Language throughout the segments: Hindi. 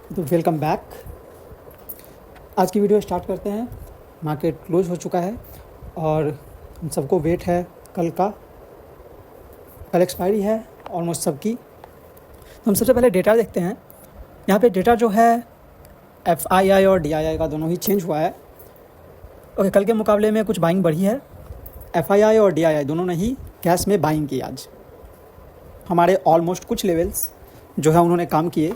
तो वेलकम बैक। आज की वीडियो स्टार्ट करते हैं। मार्केट क्लोज हो चुका है और हम सबको वेट है कल का। कल एक्सपायरी है ऑलमोस्ट सबकी। तो हम सबसे पहले डेटा देखते हैं। यहाँ पे डेटा जो है FII और DII का दोनों ही चेंज हुआ है। ओके, कल के मुकाबले में कुछ बाइंग बढ़ी है। FII और DII दोनों ने ही कैश में बाइंग की आज। हमारे ऑलमोस्ट कुछ लेवल्स जो है उन्होंने काम किए,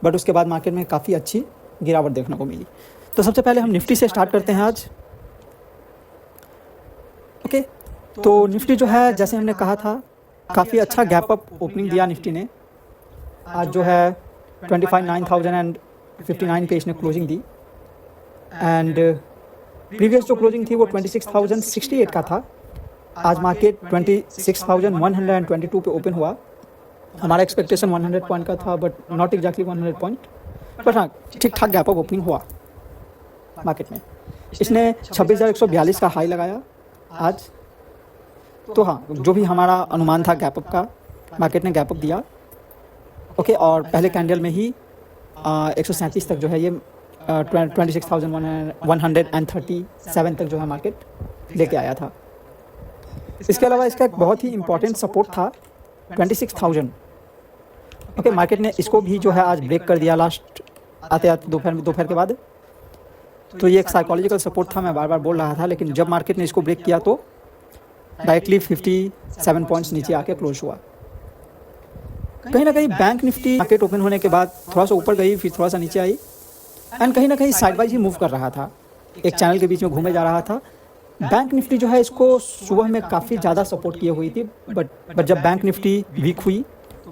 बट उसके बाद मार्केट में काफ़ी अच्छी गिरावट देखने को मिली। तो सबसे पहले हम निफ्टी से स्टार्ट करते हैं आज। ओके, तो निफ्टी जो है जैसे हमने कहा था काफ़ी अच्छा गैप अप ओपनिंग दिया निफ्टी ने। आज जो है 25,959 पे इसने क्लोजिंग दी एंड प्रीवियस जो क्लोजिंग थी वो 26,068 का था। आज मार्केट 26,122 पे ओपन हुआ। हमारा एक्सपेक्टेशन 100 पॉइंट का था, but not exactly 100 point, but हाँ ठीक ठाक गैप अप ओपनिंग हुआ मार्केट में। इसने 26,142 का हाई लगाया आज। तो हाँ, जो भी हमारा अनुमान था गैप अप का, मार्केट ने गैप अप दिया। ओके, और पहले कैंडल में ही 137 तक जो है ये 26,137 तक जो है मार्केट लेके आया था। इसके अलावा इसका एक बहुत ही इंपॉर्टेंट सपोर्ट था 26,000। ओके, मार्केट ने इसको भी जो है आज ब्रेक कर दिया लास्ट आते आते दोपहर के बाद। तो ये एक साइकोलॉजिकल सपोर्ट था, मैं बार बार बोल रहा था, लेकिन जब मार्केट ने इसको ब्रेक किया तो डायरेक्टली 57 पॉइंट्स नीचे आके क्लोज हुआ। कहीं ना कहीं बैंक निफ्टी मार्केट ओपन होने के बाद थोड़ा सा ऊपर गई, फिर थोड़ा सा नीचे आई एंड कहीं ना कहीं साइड वाइज ही मूव कर रहा था, एक चैनल के बीच में घूमे जा रहा था। बैंक निफ्टी जो है इसको सुबह में काफ़ी ज़्यादा सपोर्ट किए हुई थी, बट जब बैंक निफ्टी वीक हुई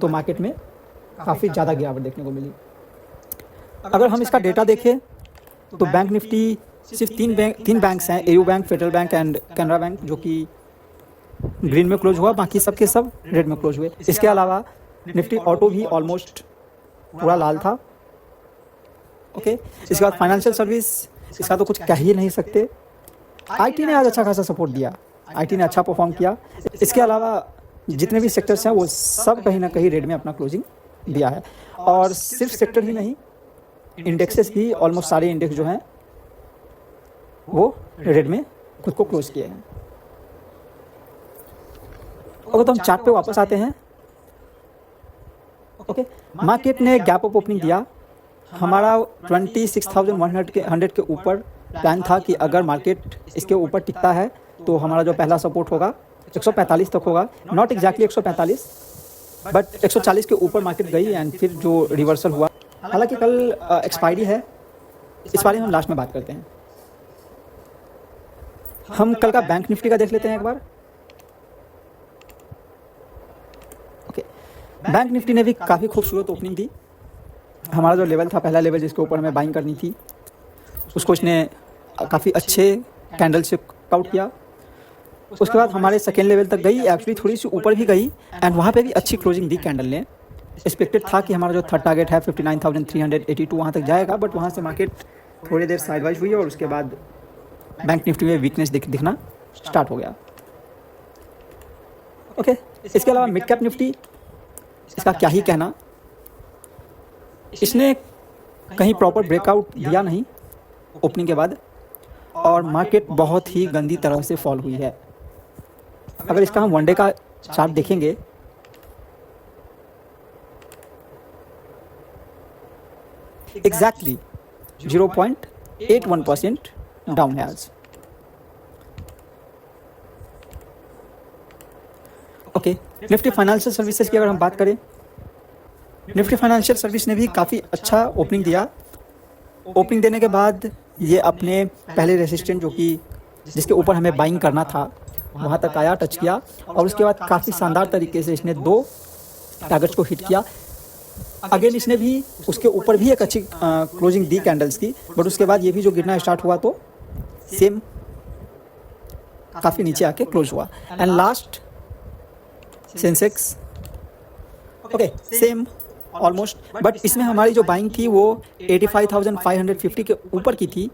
तो मार्केट में काफ़ी ज़्यादा गिरावट देखने को मिली। अगर हम इसका डेटा देखें तो बैंक निफ्टी सिर्फ तीन बैंक्स हैं, AU bank, federal bank and Canara bank, जो कि ग्रीन में क्लोज हुआ, बाकी सब के सब रेड में क्लोज हुए। इसके अलावा निफ्टी ऑटो भी ऑलमोस्ट पूरा लाल था। ओके, इसके बाद फाइनेंशियल सर्विस, इसका तो कुछ कह ही नहीं सकते। IT ने आज अच्छा खासा सपोर्ट दिया, IT ने अच्छा परफॉर्म किया। इसके अलावा जितने भी सेक्टर्स हैं वो सब कहीं ना कहीं रेड में अपना क्लोजिंग दिया है। और सिर्फ सेक्टर ही नहीं, इंडेक्सेस भी ऑलमोस्ट सारे इंडेक्स जो हैं वो रेड में खुद को क्लोज किए हैं। ओके, तो हम चार्ट पे वापस आते हैं। ओके, मार्केट ने गैप अप ओपनिंग दिया। हमारा 26,100 के ऊपर प्लान था कि अगर मार्केट इसके ऊपर टिकता है तो हमारा जो पहला सपोर्ट होगा 145 तक होगा, नॉट एग्जैक्टली 145, बट 140 के ऊपर मार्केट गई एंड फिर जो रिवर्सल हुआ। हालांकि कल एक्सपायरी है, इस बारे में हम लास्ट में बात करते हैं। हम कल का बैंक निफ्टी का देख लेते हैं एक बार। ओके, बैंक निफ्टी ने भी काफ़ी खूबसूरत ओपनिंग दी। हमारा जो लेवल था, पहला लेवल जिसके ऊपर हमें बाइंग करनी थी, उसको इसने काफ़ी अच्छे कैंडल से आउट किया। उसके बाद हमारे सेकेंड लेवल तक गई, एक्चुअली थोड़ी सी ऊपर भी गई एंड वहाँ पे भी अच्छी क्लोजिंग दी कैंडल ने। एक्सपेक्टेड था कि हमारा जो थर्ड टारगेट है 59,382 वहाँ तक जाएगा, बट वहाँ से मार्केट थोड़ी देर साइडवाइज हुई और उसके बाद बैंक निफ्टी में वीकनेस दिखना स्टार्ट हो गया। ओके, इसके अलावा मिड कैप निफ्टी, इसका क्या ही कहना, इसने कहीं प्रॉपर ब्रेकआउट दिया नहीं ओपनिंग के बाद और मार्केट बहुत ही गंदी तरह से फॉल हुई है। अगर इसका हम वनडे का चार्ट देखेंगे, एग्जैक्टली 0.81% डाउन है आज। ओके, निफ्टी फाइनेंशियल सर्विसेज की अगर हम बात करें, निफ्टी फाइनेंशियल सर्विस ने भी काफ़ी अच्छा ओपनिंग दिया। ओपनिंग देने के बाद ये अपने पहले रेसिस्टेंट जो कि जिसके ऊपर हमें बाइंग करना था वहाँ तक आया, टच किया और उसके बाद काफ़ी शानदार तरीके से इसने 2 टारगेट्स को हिट किया। अगेन इसने भी उसके ऊपर भी एक अच्छी क्लोजिंग दी कैंडल्स की, बट उसके बाद ये भी जो गिरना स्टार्ट हुआ तो सेम काफ़ी नीचे आके क्लोज हुआ। And last Sensex, okay same almost, but इसमें हमारी जो बाइंग थी वो 85,550 के ऊपर की थी,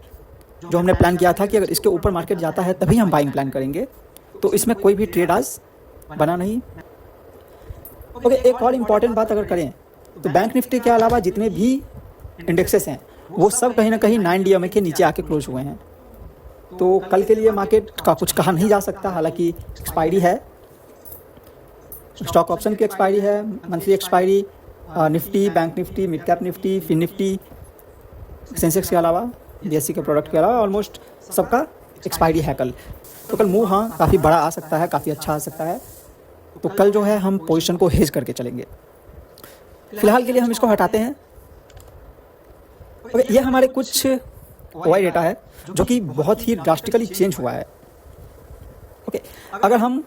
जो हमने प्लान किया था कि अगर इसके ऊपर मार्केट जाता है तभी हम बाइंग प्लान करेंगे। तो इसमें कोई भी ट्रेड आज बना नहीं। ओके, एक और इम्पॉर्टेंट बात अगर करें तो बैंक निफ्टी के अलावा जितने भी इंडेक्सेस हैं वो सब कहीं ना कहीं 9 DMA के नीचे आके क्लोज हुए हैं। तो कल के लिए मार्केट का कुछ कहा नहीं जा सकता, हालांकि एक्सपायरी है, स्टॉक ऑप्शन की एक्सपायरी है, monthly expiry, Nifty, bank Nifty, mid cap Nifty, FinNifty, Sensex के अलावा, BSE के प्रोडक्ट के अलावा ऑलमोस्ट सबका एक्सपायरी है कल। तो कल मूव हाँ काफ़ी बड़ा आ सकता है, काफ़ी अच्छा आ सकता है। तो कल जो है हम पोजीशन को हेज करके चलेंगे। फिलहाल के लिए हम इसको हटाते हैं। ये हमारे कुछ OI डेटा है जो कि बहुत ही ड्रास्टिकली चेंज हुआ है। ओके, अगर हम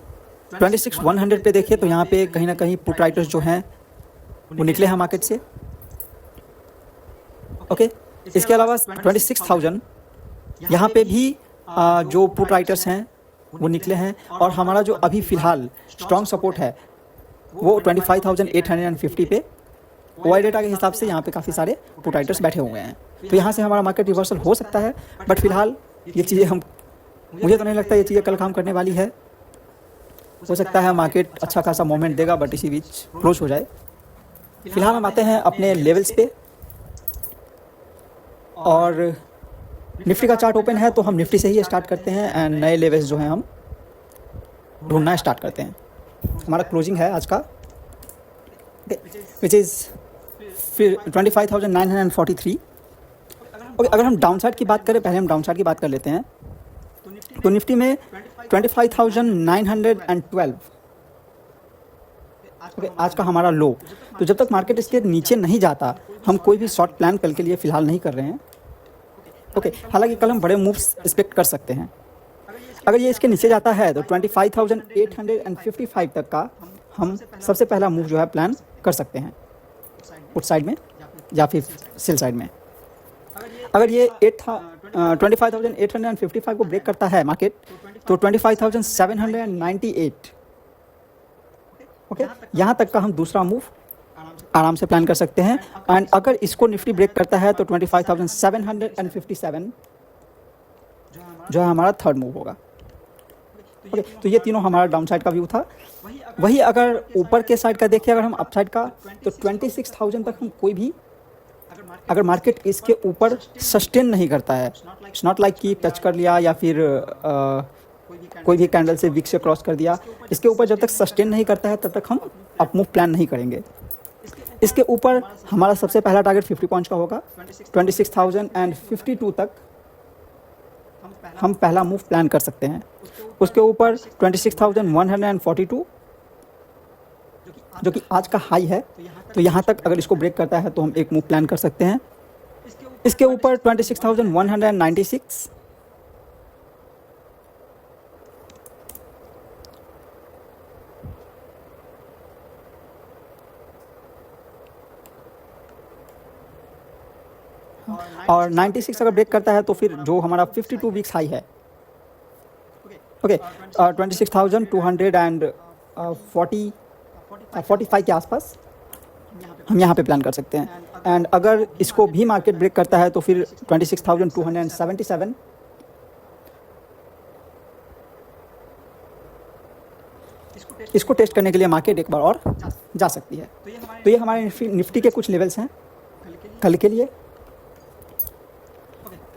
26,100 पे देखें तो यहाँ पे कहीं ना कहीं पुट राइटर्स जो हैं वो निकले हैं मार्केट से। ओके, इसके अलावा 26,000 यहाँ पे भी जो पुट राइटर्स हैं वो निकले हैं, और हमारा जो अभी फ़िलहाल स्ट्रॉन्ग सपोर्ट है वो 25,850 पे OI डेटा के हिसाब से यहाँ पे काफ़ी सारे पुट राइटर्स बैठे हुए हैं। तो यहाँ से हमारा मार्केट रिवर्सल हो सकता है, बट फिलहाल ये चीज़ें मुझे तो नहीं लगता ये चीज़ें कल काम करने वाली है। हो सकता है मार्केट अच्छा खासा मोमेंट देगा बट इसी बीच क्लोज हो जाए। फिलहाल हम आते हैं अपने लेवल्स पे, और निफ्टी का चार्ट ओपन है तो हम निफ्टी से ही स्टार्ट करते हैं एंड नए लेवल्स जो हैं हम ढूंढना स्टार्ट करते हैं। हमारा क्लोजिंग है आज का विच इज़ 25,943। ओके, अगर हम डाउन साइड की बात करें, पहले हम डाउन साइड की बात कर लेते हैं। तो निफ्टी में 25,912 ओके आज का हमारा लो। तो जब तक मार्केट इसके नीचे नहीं जाता हम कोई भी शॉर्ट प्लान कल के लिए फ़िलहाल नहीं कर रहे हैं। ओके, हालांकि कल हम बड़े मूव्स एक्सपेक्ट कर सकते हैं। अगर ये इसके नीचे जाता है तो 25,855 तक का हम सबसे पहला मूव जो है प्लान कर सकते हैं, पुट साइड में या फिर सेल साइड में। अगर ये 25,855 को ब्रेक करता है मार्केट तो 25,798 ओके यहाँ तक का हम दूसरा मूव आराम से प्लान कर सकते हैं। एंड अगर इसको निफ्टी ब्रेक करता है तो 25,757 जो है हमारा थर्ड मूव होगा। ओके, तो ये तीनों हमारा डाउन साइड का व्यू था। वही अगर ऊपर के साइड का देखिए, अगर हम अप साइड का, तो 26,000 तक हम कोई भी, अगर मार्केट इसके ऊपर सस्टेन नहीं करता है, इट्स नॉट लाइक कि टच कर लिया या फिर कोई भी कैंडल से विक से क्रॉस कर दिया, इसके ऊपर जब तक सस्टेन नहीं करता है तब तक हम अप मूव प्लान नहीं करेंगे। इसके ऊपर हमारा सबसे पहला टारगेट 50 पॉइंट्स का होगा। 26,052 तक हम पहला मूव प्लान कर सकते हैं। उसके ऊपर 26,142 जो कि आज का हाई है, तो यहाँ तक अगर इसको ब्रेक करता है तो हम एक मूव प्लान कर सकते हैं। इसके ऊपर 26,196 और 96 अगर ब्रेक करता है तो फिर जो हमारा 52 वीक्स हाई है, ओके 26,245 के आसपास हम यहाँ पे प्लान कर सकते हैं। एंड अगर इसको भी मार्केट ब्रेक करता है तो फिर 26,277 इसको टेस्ट करने के लिए मार्केट एक बार और जा सकती है। तो ये हमारे निफ्टी के कुछ लेवल्स हैं कल के लिए।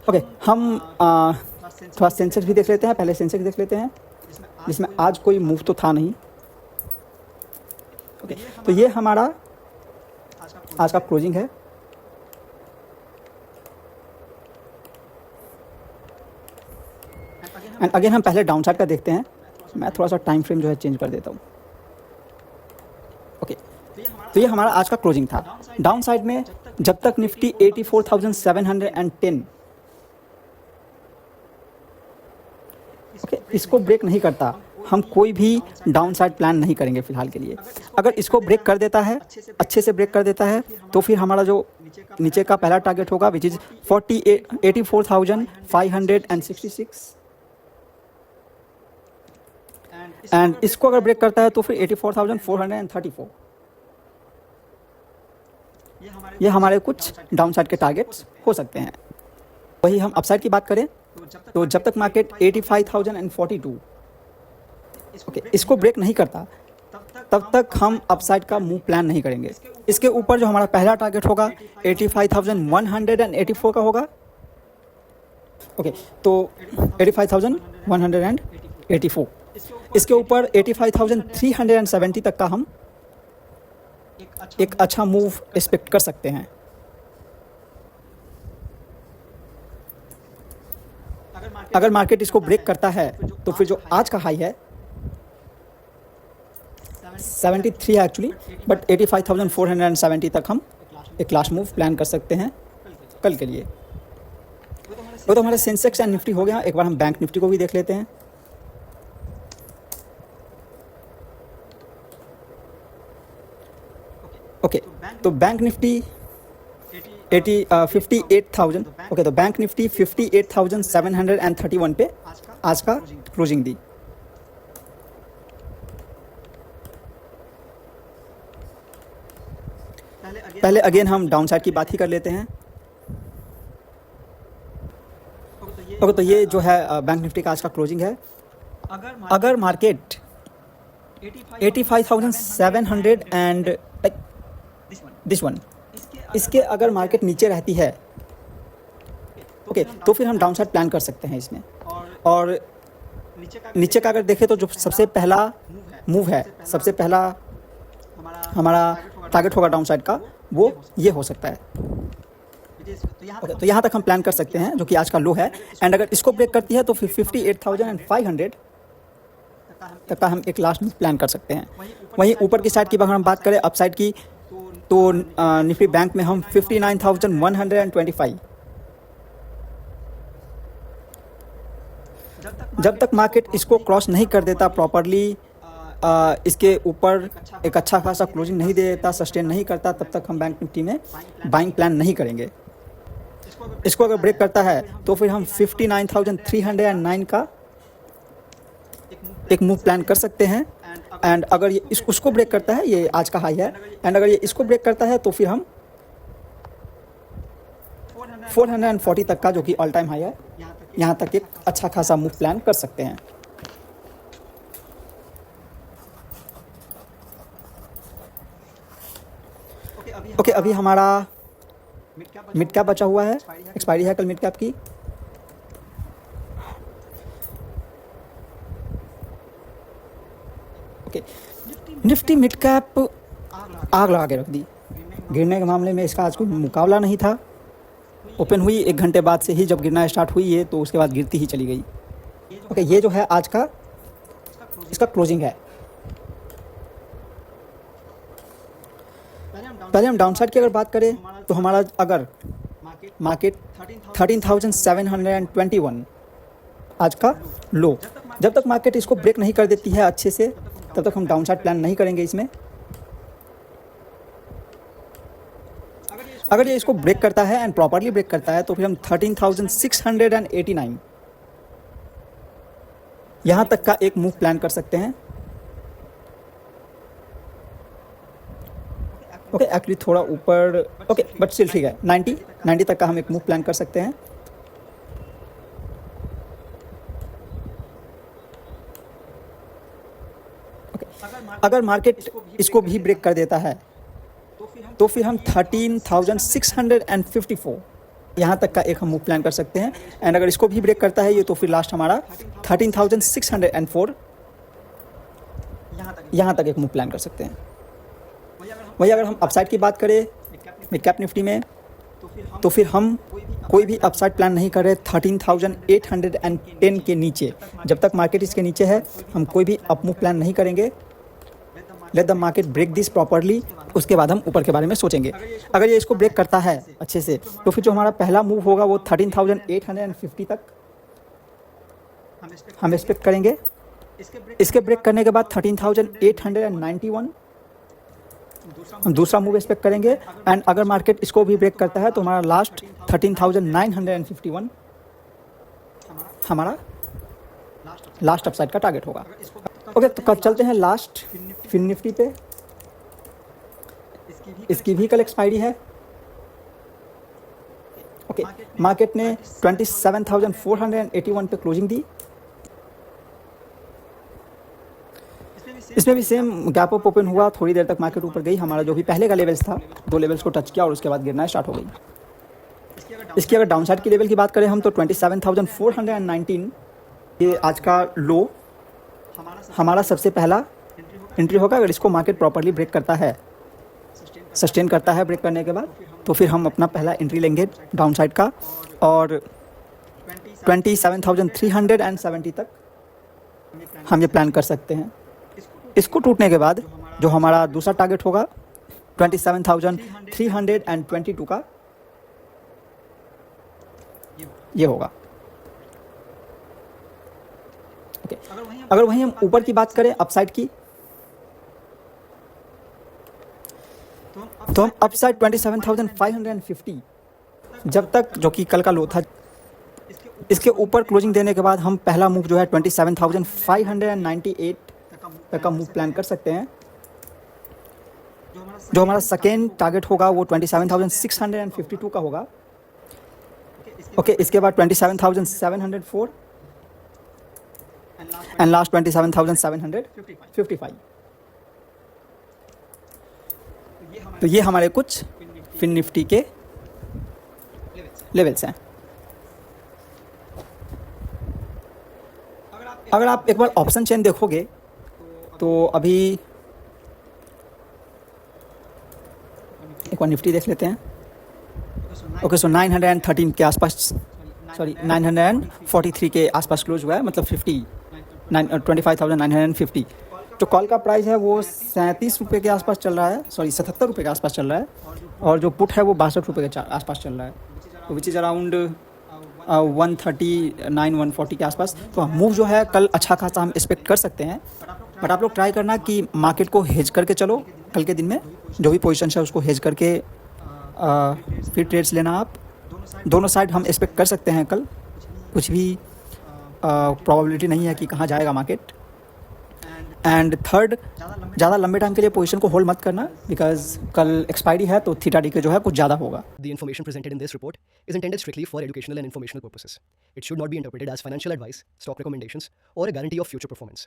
ओके, हम थोड़ा सेंसेक्स भी देख लेते हैं। पहले सेंसेक्स देख लेते हैं जिसमें आज कोई मूव तो था नहीं। ओके, तो ये हमारा आज का क्लोजिंग है। एंड अगेन हम पहले डाउन साइड का देखते हैं। मैं थोड़ा सा टाइम फ्रेम जो है चेंज कर देता हूँ। ओके, तो ये हमारा आज का क्लोजिंग था। डाउन साइड में जब तक निफ्टी 84,710 ओके इसको ब्रेक नहीं करता हम कोई भी डाउन साइड प्लान नहीं करेंगे फ़िलहाल के लिए। अगर इसको ब्रेक कर देता है, अच्छे से ब्रेक कर देता है, तो फिर हमारा जो नीचे का पहला टारगेट होगा विच इज़ 84,566 एंड इसको अगर ब्रेक करता है तो फिर 84,434। ये हमारे कुछ डाउन साइड के टारगेट्स हो सकते हैं। वही हम अपसाइड की बात करें तो जब तक मार्केट 85,042 ओके इसको ब्रेक नहीं करता तब तक हम अपसाइड का मूव प्लान नहीं करेंगे। इसके ऊपर जो हमारा पहला टारगेट होगा 85,184 का होगा। ओके, तो 85,184, इसके ऊपर 85,370 तक का हम एक अच्छा मूव एक्सपेक्ट कर सकते हैं। अगर मार्केट इसको ब्रेक करता है तो फिर जो आज का हाई है 73 है एक्चुअली, बट 85,470 तक हम एक लास्ट मूव प्लान कर सकते हैं कल के लिए। वो तो हमारा सेंसेक्स एंड निफ्टी हो गया। एक बार हम बैंक निफ्टी को भी देख लेते हैं। ओके, तो बैंक निफ्टी 58,000। ओके, तो बैंक निफ्टी 58,731 पे आज का क्लोजिंग दी। पहले अगेन हम डाउन साइड की बात ही कर लेते हैं। ओके, तो ये जो है बैंक निफ्टी का आज का क्लोजिंग है। अगर मार्केट 85,700 एंड दिस वन, इसके अगर मार्केट नीचे रहती है, ओके, तो फिर हम डाउन साइड प्लान कर सकते हैं इसमें। और नीचे का अगर देखें तो जो सबसे पहला मूव है, सबसे पहला हमारा टारगेट होगा डाउन साइड का, वो ये हो सकता है। ओके, तो यहाँ तक हम प्लान कर सकते हैं, जो कि आज का लो है। एंड अगर इसको ब्रेक करती है तो फिर 58,500 तक का हम एक लास्ट मूव प्लान कर सकते हैं। वहीं ऊपर की साइड की अगर हम बात करें अप साइड की, तो निफ्टी बैंक में हम 59,125, जब तक मार्केट इसको क्रॉस नहीं कर देता प्रॉपरली, इसके ऊपर एक अच्छा खासा क्लोजिंग नहीं दे देता, सस्टेन नहीं करता, तब तक हम बैंक निफ्टी में बाइंग प्लान नहीं करेंगे। इसको अगर ब्रेक करता है तो फिर हम 59,309 का एक मूव प्लान कर सकते हैं। एंड अगर ये उसको ब्रेक करता है, ये आज का हाई है, एंड अगर ये इसको ब्रेक करता है तो फिर हम 440 तक का, जो कि ऑल टाइम हाई है, यहाँ तक एक अच्छा खासा मूव प्लान कर सकते हैं। ओके, अभी हमारा मिड कैप बचा हुआ है, एक्सपायरी है कल मिड कैप की। ओके, निफ्टी मिड कैप आग लगा के रख दी। गिरने के मामले में इसका आज कोई मुकाबला नहीं था। ओपन हुई 1 घंटे बाद से ही जब गिरना स्टार्ट हुई है, तो उसके बाद गिरती ही चली गई। ओके, ये जो है आज का इसका क्लोजिंग है। पहले हम डाउन साइड की अगर बात करें तो हमारा अगर मार्केट 13,721 आज का लो, जब तक मार्केट इसको ब्रेक नहीं कर देती है अच्छे से, तब तक हम डाउन साइड प्लान नहीं करेंगे इसमें। अगर ये इसको ब्रेक करता है एंड प्रॉपरली ब्रेक करता है तो फिर हम 13,689 यहाँ तक का एक मूव प्लान कर सकते हैं। ओके, एक्चुअली थोड़ा ऊपर, ओके, बट स्टिल ठीक है। 90 तक का हम एक मूव प्लान कर सकते हैं। ओके, अगर मार्केट इसको भी ब्रेक कर देता है तो फिर हम 13,654 यहाँ तक का एक हम मूव प्लान कर सकते हैं। एंड अगर इसको भी ब्रेक करता है ये, तो फिर लास्ट हमारा 13,604 यहाँ तक एक मूव प्लान कर सकते हैं। वही अगर हम अपसाइड की बात करें मिड कैप निफ्टी में, तो फिर हम कोई भी अपसाइड प्लान नहीं कर रहे 13,810 के नीचे। जब तक मार्केट इसके नीचे है, हम कोई भी अप मूव प्लान नहीं करेंगे। Let the market break this properly, उसके बाद हम ऊपर के बारे में सोचेंगे। अगर ये इसको ब्रेक करता है अच्छे से, तो फिर जो हमारा पहला मूव होगा वो 13,850 तक हम एक्सपेक्ट करेंगे। इसके ब्रेक करने के बाद 13,891 हम दूसरा मूव एक्सपेक्ट करेंगे। एंड अगर मार्केट इसको भी ब्रेक करता है तो हमारा लास्ट 13,951 हमारा लास्ट अपसाइड का टारगेट होगा। ओके, तो कल चलते हैं लास्ट फिन निफ्टी पे। इसकी भी कल एक्सपायरी है। ओके, मार्केट ने 27,481 पे क्लोजिंग दी। इसमें भी सेम गैप अप ओपन हुआ, थोड़ी देर तक मार्केट ऊपर गई, हमारा जो भी पहले का लेवल्स था 2 लेवल्स को टच किया और उसके बाद गिरना स्टार्ट हो गई। इसकी अगर डाउनसाइड की लेवल की बात करें हम तो 27,419 ये आज का लो हमारा सबसे पहला एंट्री होगा। अगर इसको मार्केट प्रॉपरली ब्रेक करता है, सस्टेन करता है ब्रेक करने के बाद, तो फिर हम अपना पहला एंट्री लेंगे डाउनसाइड का और 27,370 तक हम ये प्लान कर सकते हैं। इसको टूटने के बाद जो हमारा दूसरा टारगेट होगा 27,322 का ये होगा। ओके, अगर वहीं हम ऊपर की बात करें अपसाइड की, तो हम अपसाइड 27,550 जब तक, जो कि कल का लो था, इसके ऊपर क्लोजिंग देने के बाद हम पहला मूव जो है 27,598 तक का मूव प्लान कर सकते हैं। जो हमारा सेकेंड टारगेट होगा वो 27,652 का होगा। ओके, इसके बाद 27,704 एंड लास्ट 27,755। तो ये हमारे कुछ फिन निफ्टी के लेवल्स हैं। अगर आप एक बार ऑप्शन चेन देखोगे तो अभी एक बार निफ्टी देख लेते हैं। ओके, सो 913 के आसपास, 943 के आसपास क्लोज हुआ है, मतलब 25,950। जो कॉल का प्राइस है वो 37 रुपये के आसपास चल रहा है, 77 रुपये के आसपास चल रहा है, और जो पुट है वो 62 रुपये के आसपास चल रहा है, तो विच इज़ अराउंड 139-140 के आसपास। तो मूव जो है कल अच्छा खासा हम एक्सपेक्ट कर सकते हैं, बट आप लोग ट्राई करना कि मार्केट को हेज करके चलो। कल के दिन में जो भी पोजीशन है उसको हेज करके फिर ट्रेड्स लेना। आप दोनों साइड हम एक्सपेक्ट कर सकते हैं कल, कुछ भी प्रोबेबिलिटी नहीं है कि कहाँ जाएगा मार्केट। एंड थर्ड, ज़्यादा लंबे टाइम के लिए पोजीशन को होल्ड मत करना, बिकॉज कल एक्सपायरी है तो थीटा डी के जो है कुछ ज़्यादा होगा। The information presented in this report is intended strictly for educational and informational purposes. It should not be interpreted as financial advice, stock recommendations, or a guarantee of future performance.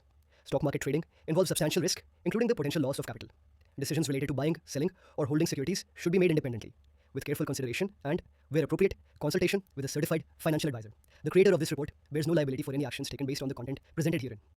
Stock market trading involves substantial risk, including the potential loss of capital. Decisions related to buying, selling, or holding securities should be made independently, with careful consideration and, where appropriate, consultation with a certified financial advisor. The creator of this report bears no liability for any actions taken based on the content presented herein.